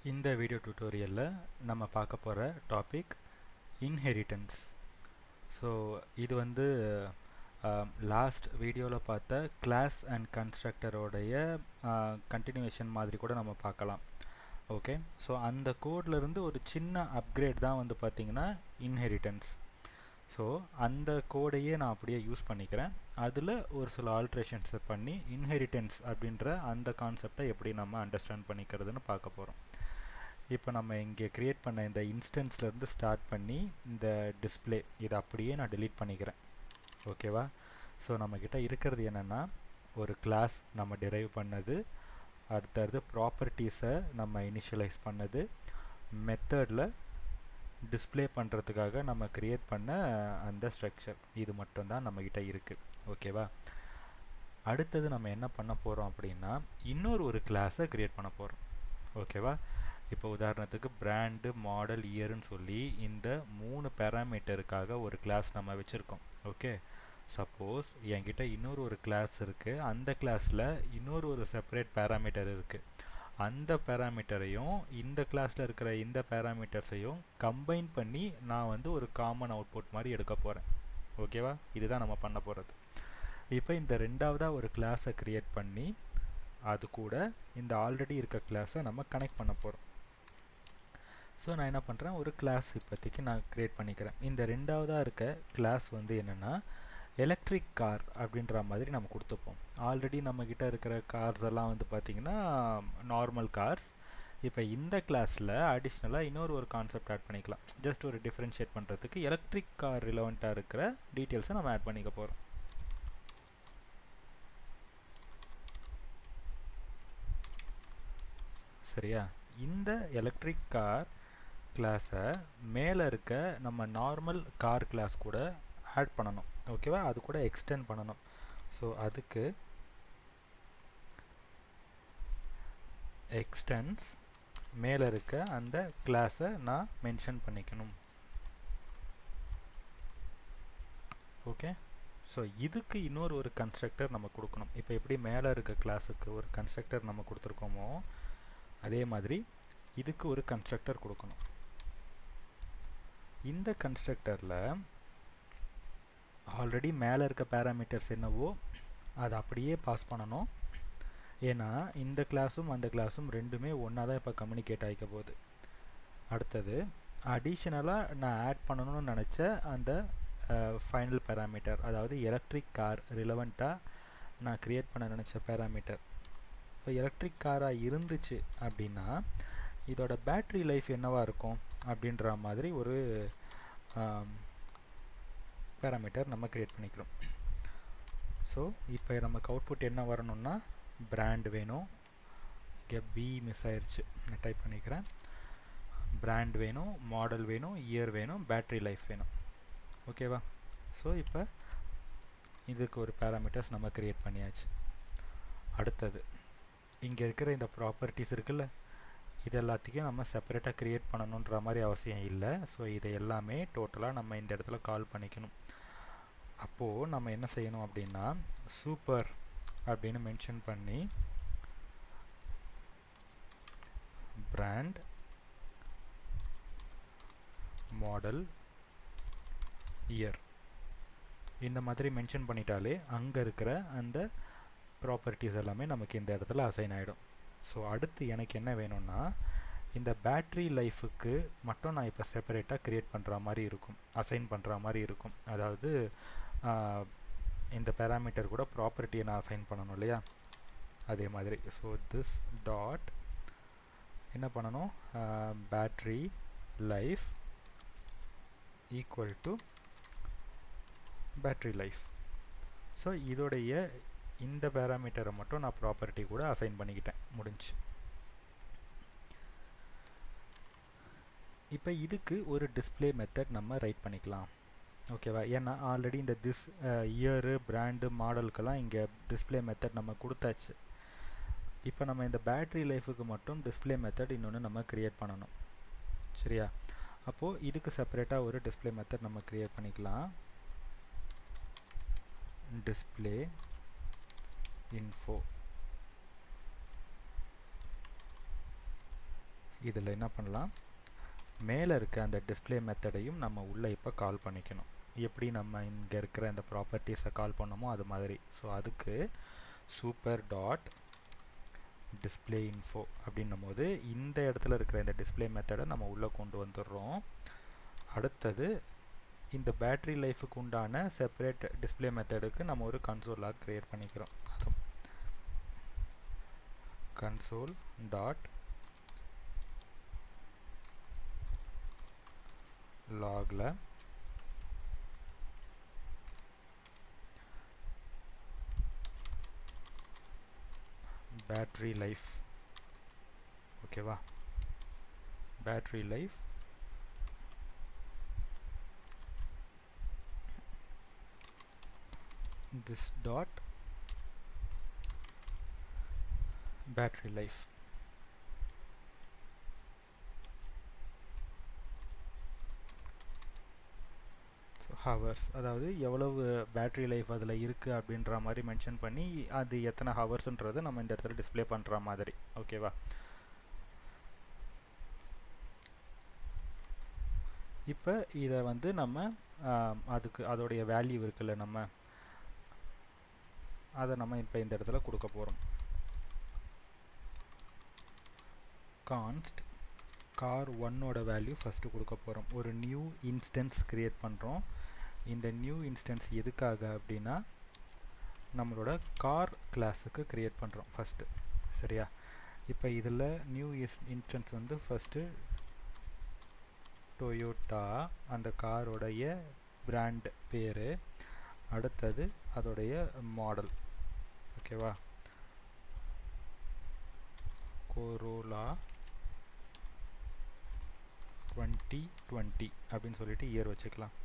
இந்த வீடியோ டியூட்டோரியலில் நம்ம பார்க்க போகிற டாபிக் இன்ஹெரிட்டன்ஸ். ஸோ இது வந்து லாஸ்ட் வீடியோவில் பார்த்த கிளாஸ் அண்ட் கன்ஸ்ட்ரக்டரோடைய கண்டினியூவேஷன் மாதிரி கூட நம்ம பார்க்கலாம். ஓகே, ஸோ அந்த கோட்லேருந்து ஒரு சின்ன அப்கிரேட் தான் வந்து பார்த்திங்கன்னா இன்ஹெரிட்டன்ஸ். ஸோ அந்த கோடையே நான் அப்படியே யூஸ் பண்ணிக்கிறேன். அதில் ஒரு சில ஆல்ட்ரேஷன்ஸை பண்ணி இன்ஹெரிட்டன்ஸ் அப்படின்ற அந்த கான்செப்டை எப்படி நம்ம அண்டர்ஸ்டாண்ட் பண்ணிக்கிறதுன்னு பார்க்க போகிறோம். இப்போ நம்ம இங்கே க்ரியேட் பண்ண இந்த இன்ஸ்டன்ஸ்லேருந்து ஸ்டார்ட் பண்ணி இந்த டிஸ்பிளே இதை அப்படியே நான் delete பண்ணிக்கிறேன். ஓகேவா? ஸோ நம்மக்கிட்ட இருக்கிறது என்னென்னா ஒரு கிளாஸ் நம்ம டிரைவ் பண்ணது, அடுத்தது ப்ராப்பர்ட்டிஸை நம்ம இனிஷியலைஸ் பண்ணது, மெத்தடில் டிஸ்பிளே பண்ணுறதுக்காக நம்ம க்ரியேட் பண்ண அந்த ஸ்ட்ரக்சர், இது மட்டும்தான் நம்மக்கிட்ட இருக்குது. ஓகேவா? அடுத்தது நம்ம என்ன பண்ண போகிறோம் அப்படின்னா இன்னொரு கிளாஸை க்ரியேட் பண்ண போகிறோம். ஓகேவா? இப்போ உதாரணத்துக்கு பிராண்டு, மாடல், இயர்னு சொல்லி இந்த 3 பேராமீட்டருக்காக ஒரு கிளாஸ் நம்ம வச்சுருக்கோம். ஓகே, சப்போஸ் என்கிட்ட இன்னொரு கிளாஸ் இருக்குது, அந்த கிளாஸில் இன்னொரு செப்பரேட் பேராமீட்டர் இருக்குது. அந்த பேராமீட்டரையும் இந்த கிளாஸில் இருக்கிற இந்த பேராமீட்டர்ஸையும் கம்பைன் பண்ணி நான் வந்து ஒரு காமன் அவுட்புட் மாதிரி எடுக்க போகிறேன். ஓகேவா? இதுதான் நம்ம பண்ண போகிறது. இப்போ இந்த ரெண்டாவதாக ஒரு கிளாஸை க்ரியேட் பண்ணி அது கூட இந்த ஆல்ரெடி இருக்க கிளாஸை நம்ம கனெக்ட் பண்ண போகிறோம். ஸோ நான் என்ன பண்ணுறேன், ஒரு கிளாஸ் இப்போதைக்கு நான் க்ரியேட் பண்ணிக்கிறேன். இந்த ரெண்டாவதாக இருக்க கிளாஸ் வந்து என்னென்னா எலக்ட்ரிக் கார் அப்படின்ற மாதிரி நம்ம கொடுத்துப்போம். ஆல்ரெடி நம்மக்கிட்ட இருக்கிற கார்ஸ் எல்லாம் வந்து பார்த்திங்கன்னா நார்மல் கார்ஸ். இப்போ இந்த கிளாஸில் அடிஷ்னலாக இன்னொரு கான்செப்ட் ஆட் பண்ணிக்கலாம். ஜஸ்ட் ஒரு டிஃப்ரென்ஷியேட் பண்ணுறதுக்கு எலக்ட்ரிக் கார் ரிலவெண்ட்டாக இருக்கிற டீட்டெயில்ஸை நம்ம ஆட் பண்ணிக்க போகிறோம். சரியா? இந்த எலக்ட்ரிக் கார் கிளாஸை மேலே இருக்க நம்ம நார்மல் கார் கிளாஸ் கூட ஆட் பண்ணணும். ஓகேவா? அது கூட எக்ஸ்டெண்ட் பண்ணணும். ஸோ அதுக்கு எக்ஸ்டென்ஸ் மேலே இருக்க அந்த கிளாஸை நான் மென்ஷன் பண்ணிக்கணும். ஓகே, ஸோ இதுக்கு இன்னொரு கன்ஸ்ட்ரக்டர் நம்ம கொடுக்கணும். இப்போ எப்படி மேலே இருக்க கிளாஸுக்கு ஒரு கன்ஸ்ட்ரக்டர் நம்ம கொடுத்துருக்கோமோ அதே மாதிரி இதுக்கு ஒரு கன்ஸ்ட்ரக்டர் கொடுக்கணும். இந்த கன்ஸ்ட்ரக்டரில் ஆல்ரெடி மேலே இருக்க பேராமீட்டர்ஸ் என்னவோ அதை அப்படியே பாஸ் பண்ணணும். ஏன்னா இந்த கிளாஸும் அந்த கிளாஸும் ரெண்டுமே ஒன்றா தான் இப்போ கம்யூனிகேட் ஆகிக்க போகுது. அடுத்தது அடிஷ்னலாக நான் ஆட் பண்ணணும்னு நினச்ச அந்த ஃபைனல் பேராமீட்டர், அதாவது எலக்ட்ரிக் கார் ரிலவெண்ட்டாக நான் க்ரியேட் பண்ண நினச்ச பேராமீட்டர். இப்போ எலக்ட்ரிக் காராக இருந்துச்சு அப்படின்னா இதோட பேட்ரி லைஃப் என்னவாக இருக்கும் அப்படின்ற மாதிரி ஒரு பேராமீட்டர் நம்ம க்ரியேட் பண்ணிக்கிறோம். ஸோ இப்போ நமக்கு அவுட்புட் என்ன வரணும்னா பிராண்ட் வேணும். இங்கே பி மிஸ் ஆயிடுச்சு, நான் டைப் பண்ணிக்கிறேன். பிராண்ட் வேணும், மாடல் வேணும், இயர் வேணும், பேட்ரி லைஃப் வேணும். ஓகேவா? ஸோ இப்போ இதுக்கு ஒரு பேராமீட்டர்ஸ் நம்ம க்ரியேட் பண்ணியாச்சு. அடுத்தது இங்கே இருக்கிற இந்த ப்ராப்பர்ட்டிஸ் இருக்குல்ல, இது எல்லாத்தையும் நம்ம செப்பரேட்டாக க்ரியேட் பண்ணணுன்ற மாதிரி அவசியம் இல்லை. ஸோ இதை எல்லாமே டோட்டலாக நம்ம இந்த இடத்துல கால் பண்ணிக்கணும். அப்போது நம்ம என்ன செய்யணும் அப்படின்னா சூப்பர் அப்படின்னு மென்ஷன் பண்ணி பிராண்ட், மாடல், இயர் இந்த மாதிரி மென்ஷன் பண்ணிட்டாலே அங்கே இருக்கிற அந்த ப்ராப்பர்ட்டிஸ் எல்லாமே நமக்கு இந்த இடத்துல அசைன் ஆகிடும். ஸோ அடுத்து எனக்கு என்ன வேணும்னா இந்த பேட்ரி லைஃபுக்கு மட்டும் நான் இப்போ செப்பரேட்டாக க்ரியேட் பண்ணுற மாதிரி இருக்கும், அசைன் பண்ணுற மாதிரி இருக்கும். அதாவது இந்த பேராமீட்டர் கூட ப்ராப்பர்ட்டியை நான் அசைன் பண்ணணும் இல்லையா, அதே மாதிரி. ஸோ திஸ் டாட் என்ன பண்ணணும், battery life equal to battery life. So இதோடைய இந்த பேராமீட்டரை மட்டும் நான் ப்ராப்பர்ட்டி கூட அசைன் பண்ணிக்கிட்டேன், முடிஞ்சு. இப்போ இதுக்கு ஒரு டிஸ்பிளே மெத்தட் நம்ம ரைட் பண்ணிக்கலாம். ஓகேவா? ஏன்னா ஆல்ரெடி இந்த இயரு, பிராண்டு, மாடலுக்கெல்லாம் இங்கே டிஸ்பிளே மெத்தட் நம்ம கொடுத்தாச்சு. இப்போ நம்ம இந்த பேட்ரி லைஃபுக்கு மட்டும் டிஸ்பிளே மெத்தட் இன்னொன்று நம்ம க்ரியேட் பண்ணணும். சரியா? அப்போது இதுக்கு செப்பரேட்டாக ஒரு டிஸ்பிளே மெத்தட் நம்ம க்ரியேட் பண்ணிக்கலாம். டிஸ்பிளே info இதில் என்ன பண்ணலாம், மேலே இருக்க அந்த டிஸ்பிளே மெத்தடையும் நம்ம உள்ளே இப்போ கால் பண்ணிக்கணும். எப்படி நம்ம இங்கே இருக்கிற இந்த ப்ராப்பர்ட்டிஸை கால் பண்ணோமோ அது மாதிரி. ஸோ அதுக்கு சூப்பர் டாட் டிஸ்பிளே இன்ஃபோ அப்படின்னும் போது இந்த இடத்துல இருக்கிற இந்த டிஸ்பிளே மெத்தடை நம்ம உள்ளே கொண்டு வந்துடுறோம். அடுத்தது இந்த பேட்டரி லைஃபுக்கு உண்டான செப்பரேட் டிஸ்பிளே மெத்தடுக்கு நம்ம ஒரு கன்சோல் லாக் கிரியேட் பண்ணிக்கிறோம். அதுவும் கன்சோல் டாட் லாகில் பேட்டரி லைஃப், ஓகேவா, battery life this dot battery life. So hours, அதாவது எவ்வளவு பேட்டரி லைஃப் அதில் இருக்குது அப்படின்ற மாதிரி மென்ஷன் பண்ணி அது எத்தனை ஹவர்ஸ்ன்றதை நம்ம இந்த இடத்துல டிஸ்பிளே பண்ணுற மாதிரி, ஓகேவா. இப்போ இதை வந்து நம்ம அதுக்கு அதோடைய வேல்யூ இருக்குல்ல, நம்ம அதை நம்ம இப்போ இந்த இடத்துல கொடுக்க போகிறோம். கான்ஸ்ட் கார் ஒன்னோட வேல்யூ ஃபஸ்ட்டு கொடுக்க போகிறோம். ஒரு நியூ இன்ஸ்டன்ஸ் க்ரியேட் பண்ணுறோம். இந்த நியூ இன்ஸ்டன்ஸ் எதுக்காக அப்படின்னா நம்மளோட கார் கிளாஸுக்கு க்ரியேட் பண்ணுறோம் ஃபஸ்ட்டு, சரியா. இப்போ இதில் நியூ இன்ஸ்டன்ஸ் வந்து ஃபஸ்ட்டு டொயோட்டா, அந்த காரோடைய பிராண்ட் பேர், அடுத்தது அதோடைய மாடல், ஓகேவா, கோரோலா 2020 அப்படின்னு சொல்லிட்டு இயர் வச்சுக்கலாம்.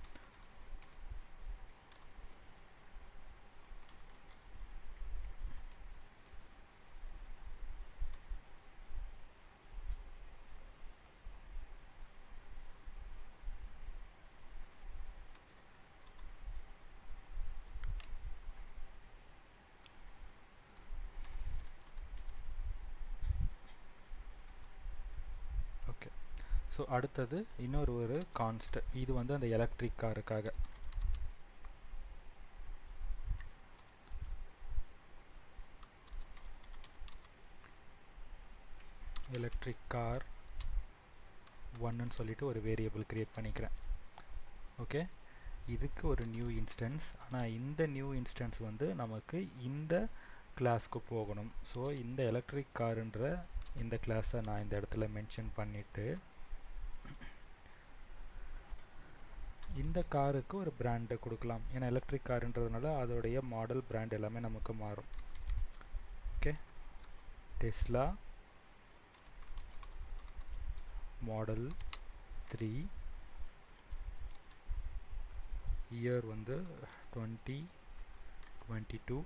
ஓகே, ஸோ அடுத்தது ஒரு கான்ஸ்ட், இது வந்து அந்த எலக்ட்ரிக் காருக்காக. எலக்ட்ரிக் கார் ஒன்னு சொல்லிட்டு ஒரு வேரியபிள் கிரியேட் பண்ணிக்கிறேன். ஓகே, இதுக்கு ஒரு நியூ இன்ஸ்டன்ஸ், ஆனால் இந்த நியூ இன்ஸ்டன்ஸ் வந்து நமக்கு இந்த கிளாஸ்க்கு போகணும். ஸோ இந்த எலக்ட்ரிக் காருன்ற இந்த கிளாஸை நான் இந்த இடத்துல மென்ஷன் பண்ணிவிட்டு இந்த காருக்கு ஒரு பிராண்டை கொடுக்கலாம். ஏன்னா எலக்ட்ரிக் காருன்றதுனால அதோடைய மாடல் பிராண்ட் எல்லாமே நமக்கு மாறும். ஓகே, டெஸ்லா மாடல் 3, இயர் வந்து 2022,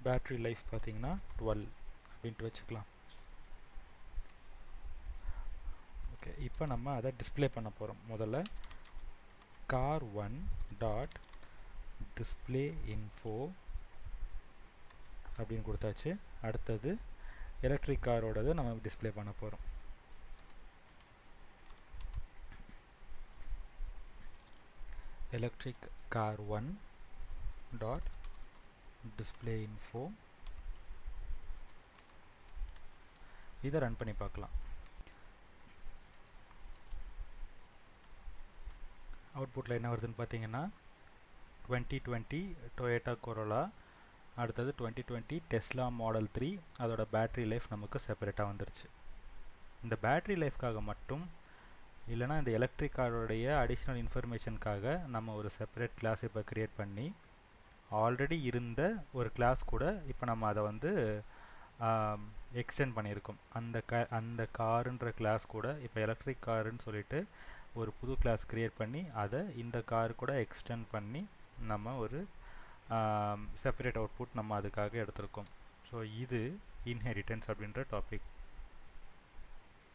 பேட்ரி லைஃப் பார்த்தீங்கன்னா 12 அப்படின்ட்டு வச்சுக்கலாம். ஓகே, இப்போ நம்ம அதை டிஸ்பிளே பண்ண போகிறோம். முதல்ல car one dot display info அப்படின்னு கொடுத்தாச்சு. அடுத்தது எலக்ட்ரிக் காரோடது நம்ம டிஸ்பிளே பண்ண போகிறோம். Electric car one dot display info, இதை ரன் பண்ணி பார்க்கலாம். அவுட்புட்டில் என்ன வருதுன்னு பார்த்தீங்கன்னா 2020 டொயோட்டா கொரோலா, அடுத்தது 2020 டெஸ்லா மாடல் 3, அதோட பேட்ரி லைஃப் நமக்கு செப்பரேட்டாக வந்துருச்சு. இந்த பேட்ரி லைஃப்காக மட்டும் இல்லைனா இந்த எலக்ட்ரிக் காரோடைய அடிஷ்னல் இன்ஃபர்மேஷனுக்காக நம்ம ஒரு செப்பரேட் கிளாஸ் இப்போ க்ரியேட் பண்ணி ஆல்ரெடி இருந்த ஒரு கிளாஸ் கூட இப்போ நம்ம அதை வந்து எக்ஸ்டெண்ட் பண்ணியிருக்கோம். அந்த காருன்ற கிளாஸ் கூட இப்போ எலக்ட்ரிக் காருன்னு சொல்லிட்டு ஒரு புது கிளாஸ் க்ரியேட் பண்ணி அதை இந்த கார் கூட எக்ஸ்டெண்ட் பண்ணி நம்ம ஒரு செப்பரேட் அவுட்புட் நம்ம அதுக்காக எடுத்திருக்கோம். ஸோ இது இன்ஹெரிட்டன்ஸ் அப்படின்ற டாபிக்.